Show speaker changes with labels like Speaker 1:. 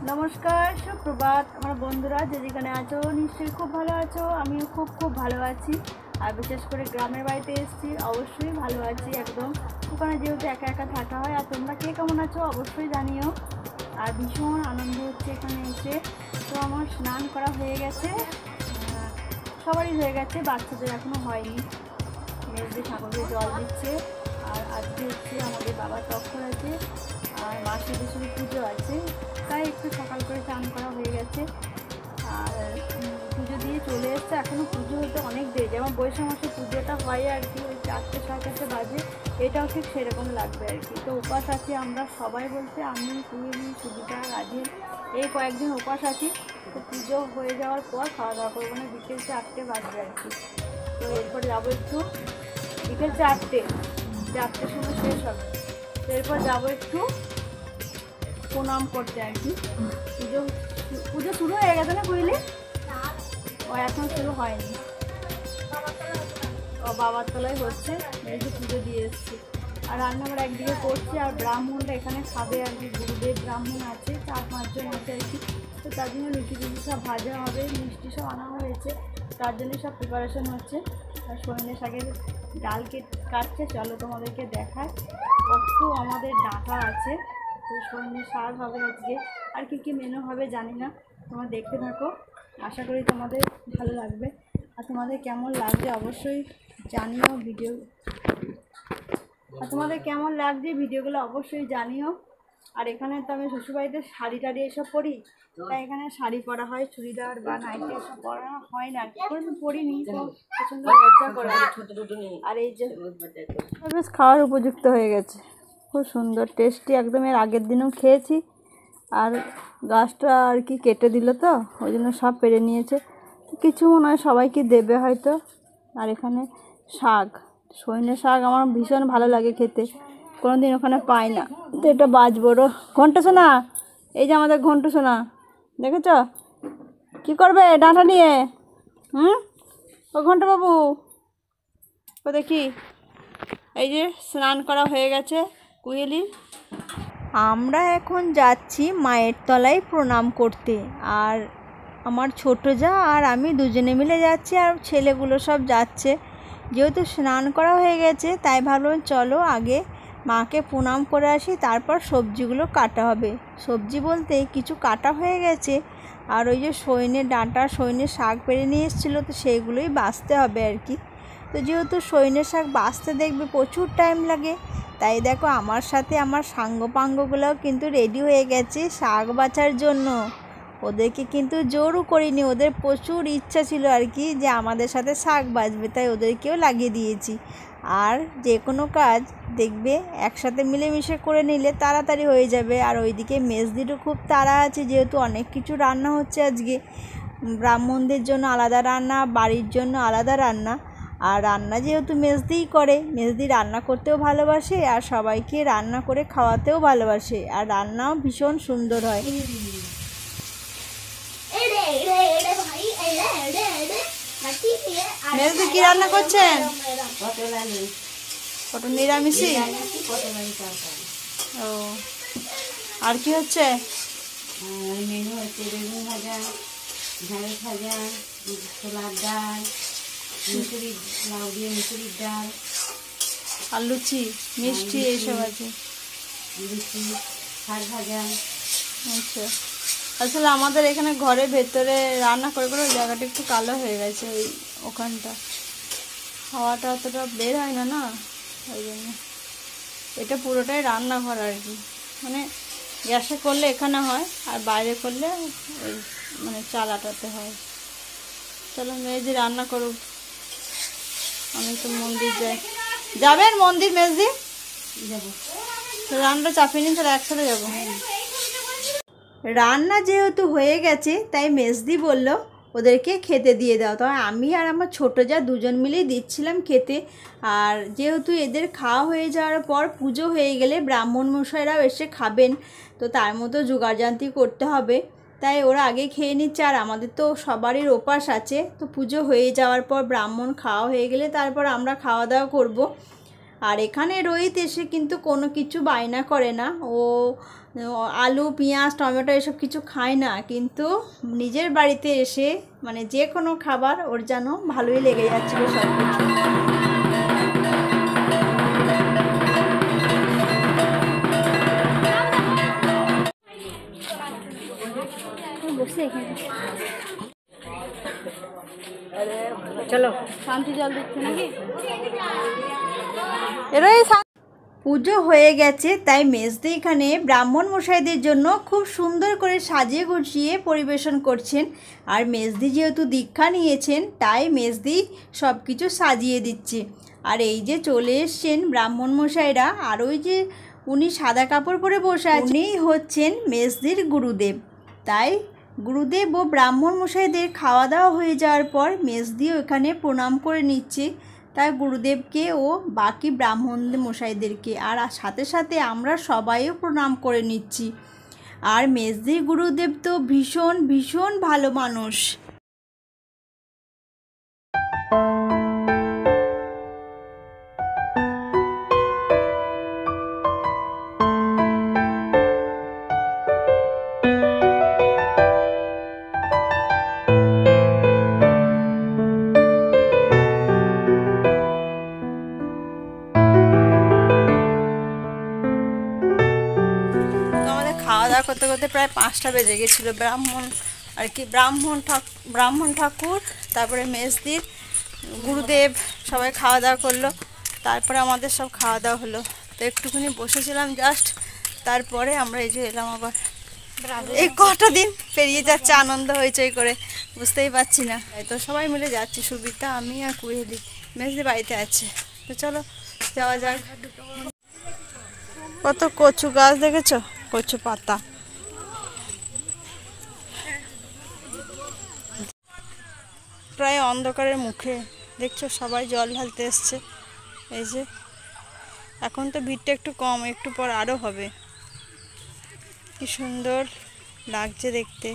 Speaker 1: नमस्कार सुप्रभात আমার বন্ধুরা যে যেখানে আছো নিশ্চয়ই খুব ভালো আছো। আমিও খুব ভালো আছি। আর বিশেষ করে গ্রামের বাড়িতে এসেছি, অবশ্যই ভালো আছি একদম। ওখানে যেহেতু একা একা থাকা হয়। আর তোমরা কে কেমন আছো অবশ্যই জানিও। আর ভীষণ আনন্দ হচ্ছে এখানে এসে। তো আমার স্নান করা হয়ে গেছে, সবারই হয়ে গেছে, বাচ্চাদের এখনও হয়নি। মেয়েদের ঠাকুরকে জল দিচ্ছে। আর আজকে হচ্ছে আমাদের বাবার তক্ষর আছে আর মাসের দেশের পুজো আছে, তাই একটু সকাল করে চান করা হয়ে গেছে। আর পুজো দিয়ে চলে এসছে। এখনও পুজো হতে অনেক দেরি, যেমন বৈশাখ মাসে পুজোটা হয় আর কি, ওই 4টে 4:30 বাজে, এটাও ঠিক সেরকম লাগবে আর কি। তো উপাস আছি আমরা সবাই, বলতে আমি, কুয়েলি, সুবিধা, রাজের, এই কয়েকদিন উপাস আছি। তো পুজো হয়ে যাওয়ার পর খাওয়া দাওয়া করবো, মানে বিকেল 4টে বাজবে আর কি। তো এরপর যাবো একটু, বিকেল 4টের সময় শেষ হবে। তো এরপর যাবো একটু প্রণাম করতে আর কি। পুজো শুরু হয়ে গেছে না বুঝলি? ও এখন শুরু হয়নি, ও বাবার তলায় হচ্ছে, মেয়েকে পুজো দিয়ে এসছি। আর রান্না আমরা একদিকে করছি, আর ব্রাহ্মণরা এখানে খাবে আর কি। গুরুদেব ব্রাহ্মণ আছে, 4-5 জন আছে আর কি। তো তার জন্য লুচি সব ভাজা হবে, মিষ্টি সব আনা হয়েছে, তার জন্য সব প্রিপারেশন হচ্ছে। আর সজনে শাকের ডাল কাটছে, চলো তোমাদেরকে দেখায়। কত আমাদের ডাঁটা আছে, তো সজনে শাক হবে আজকে। আর কী মেনু হবে জানি না, তোমরা দেখতে থাকো, আশা করি তোমাদের ভালো লাগবে। আর তোমাদের কেমন লাগছে অবশ্যই জানিও ভিডিওগুলো অবশ্যই জানিও। আর এখানে তো আমি শ্বশুরবাড়িতে শাড়ি টাড়ি এসব পরি, তাই এখানে শাড়ি পরা হয়, চুড়িদার বা নাইটি এসব পরা হয় না, কোনো পরিনি, তো প্রচণ্ড লজ্জা করে। আর এই যে বেশ খাওয়ার উপযুক্ত হয়ে গেছে, খুব সুন্দর টেস্টি একদম। এর আগের দিনও খেয়েছি। আর গাছটা আর কি কেটে দিল, তো ওই জন্য সব পেরে নিয়েছে, কিছু মনে হয় সবাইকে দেবে হয়তো। আর এখানে শাক, সজনে শাক আমার ভীষণ ভালো লাগে খেতে, কোনো দিন ওখানে পাই না। তো এটা বাজবড়ো ঘন্টা সোনা, এই যে আমাদের ঘন্টা সোনা, দেখেছ কী করবে ডাঁটা নিয়ে? ও ঘন্টা বাবু, ও দেখি, এই যে স্নান করা হয়ে গেছে কুয়েলি। আমরা এখন যাচ্ছি মায়ের তলায় প্রণাম করতে। আর আমার ছোটো যা আর আমি দুজনে মিলে যাচ্ছি, আর ছেলেগুলো সব যাচ্ছে। যেহেতু স্নান করা হয়ে গেছে, তাই ভাবলাম চলো আগে মাকে প্রণাম করে আসি, তারপর সবজিগুলো কাটা হবে। সবজি বলতে কিছু কাটা হয়ে গেছে, আর ওই যে সজনে ডাঁটা, সজনে শাক পেরে নিয়ে এসেছিলো, তো সেইগুলোই বাছতে হবে আর কি। তো যেহেতু সজনে শাক বাছতে দেখবে প্রচুর টাইম লাগে, তাই দেখো আমার সাথে আমার সাঙ্গপাঙ্গগুলোও কিন্তু রেডি হয়ে গেছে শাক বাছার জন্য। ওদেরকে কিন্তু জোরও করিনি, ওদের প্রচুর ইচ্ছা ছিল আর কি যে আমাদের সাথে শাক বাছবে, তাই ওদেরকেও লাগিয়ে দিয়েছি। আর যে কোনো কাজ দেখবে একসাথে মিলেমিশে করে নিলে তাড়াতাড়ি হয়ে যাবে। আর ওইদিকে মেজদিরও খুব তাড়া আছে, যেহেতু অনেক কিছু রান্না হচ্ছে আজকে। ব্রাহ্মণদের জন্য আলাদা রান্না, বাড়ির জন্য আলাদা রান্না। আর রান্না যেহেতু মেজদিই করে, মেজদি রান্না করতেও ভালোবাসে আর সবাইকে রান্না করে খাওয়াতেও ভালোবাসে, আর রান্নাও ভীষণ সুন্দর হয়। মেজদি কি রান্না করছেন? পটল নিরামিষই। ও, আর কি হচ্ছে?
Speaker 2: মেনু হচ্ছে বেগুন ভাজা, ঢেঁড়স ভাজা, ছোলার ডাল, লাউ দিয়ে মুসুরির ডাল,
Speaker 1: আর লুচি, মিষ্টি এইসব আছে।
Speaker 2: লুচি, শাক ভাজা।
Speaker 1: আচ্ছা, আসলে আমাদের এখানে ঘরের ভেতরে রান্না করে করে জায়গাটা একটু কালো হয়ে গেছে, ওই ওখানটা হাওয়াটা অতটা বের হয় না, না ওই জন্য। এটা পুরোটাই রান্নাঘর আর কি, মানে গ্যাসে করলে এখানে হয়, আর বাইরে করলে ওই মানে চালাটাতে হয়। চলো মেজদি রান্না করুক, আমি তো মন্দির যাই। যাবেন মন্দির মেজদি?
Speaker 2: যাবো।
Speaker 1: রান্নাটা চাপিয়ে নিন, তাহলে একসাথে যাবো। রান্না যেহেতু হয়ে গেছে, তাই মেজদি বলল ওদেরকে খেতে দিয়ে দাও। তবে আমি আর আমার ছোটো যা দুজন মিলেই দিচ্ছিলাম খেতে। আর যেহেতু এদের খাওয়া হয়ে যাওয়ার পর পুজো হয়ে গেলে ব্রাহ্মণ মশাইরাও এসে খাবেন, তো তার মতো জোগাড়যন্ত্রী করতে হবে, তাই ওরা আগে খেয়ে নিচ্ছে। আর আমাদের তো সবারই উপাস আছে, তো পুজো হয়ে যাওয়ার পর ব্রাহ্মণ খাওয়া হয়ে গেলে তারপর আমরা খাওয়া দাওয়া করব। আর এখানে রোহিত এসে কিন্তু কোনো কিছু বায়না করে না, ও আলু পেঁয়াজ টমেটো এসব কিছু খায় না, কিন্তু নিজের বাড়িতে এসে মানে যে কোনো খাবার ওর যেন ভালোই লেগে যাচ্ছিলো সব কিছু। বসে এখানে
Speaker 2: চলো
Speaker 1: শান্তি জল দিচ্ছে নাকি? এরাই পুজো হয়ে গেছে, তাই মেজদি এখানে ব্রাহ্মণ মশাইদের জন্য খুব সুন্দর করে সাজিয়ে গুছিয়ে পরিবেশন করছেন। আর মেজদি যেহেতু দীক্ষা নিয়েছেন, তাই মেজদি সব কিছু সাজিয়ে দিচ্ছে। আর এই যে চলে এসছেন ব্রাহ্মণ মশাইরা, আর ওই যে উনি সাদা কাপড় পরে বসে আছেন, উনিই হচ্ছেন মেজদির গুরুদেব। তাই গুরুদেব ও ব্রাহ্মণ মশাইদের খাওয়া দাওয়া হয়ে যাওয়ার পর মেজদিও এখানে প্রণাম করে নিচ্ছে, তাই গুরুদেবকে ও বাকি ব্রাহ্মণ মশাইদেরকে, আর সাথে সাথে আমরা সবাইও প্রণাম করে নিচ্ছি। আর মেজদির গুরুদেব তো ভীষণ ভীষণ ভালো মানুষ। খাওয়া দাওয়া করতে করতে প্রায় 5টা বেজে গেছিলো। ব্রাহ্মণ ঠাকুর তারপরে মেজদির গুরুদেব সবাই খাওয়া দাওয়া করলো, তারপরে আমাদের সব খাওয়া দাওয়া হলো। তো একটুখানি বসেছিলাম জাস্ট, তারপরে আমরা এই যে এলাম আবার। এই কটা দিন পেরিয়ে যাচ্ছে আনন্দ হইচই করে, বুঝতেই পারছি না। তো সবাই মিলে যাচ্ছি, সুবিধা আমি আর কুহেলি, মেজদি বাড়িতে আছে। তো চলো যাওয়া যাক। কত কচু গাছ দেখেছো, কচু পাতা। প্রায় অন্ধকারের মুখে, দেখছো সবাই জল ঢালতে এসছে। এই যে এখন তো ভিড়টা একটু কম, একটু পর আরও হবে। কি সুন্দর লাগছে দেখতে।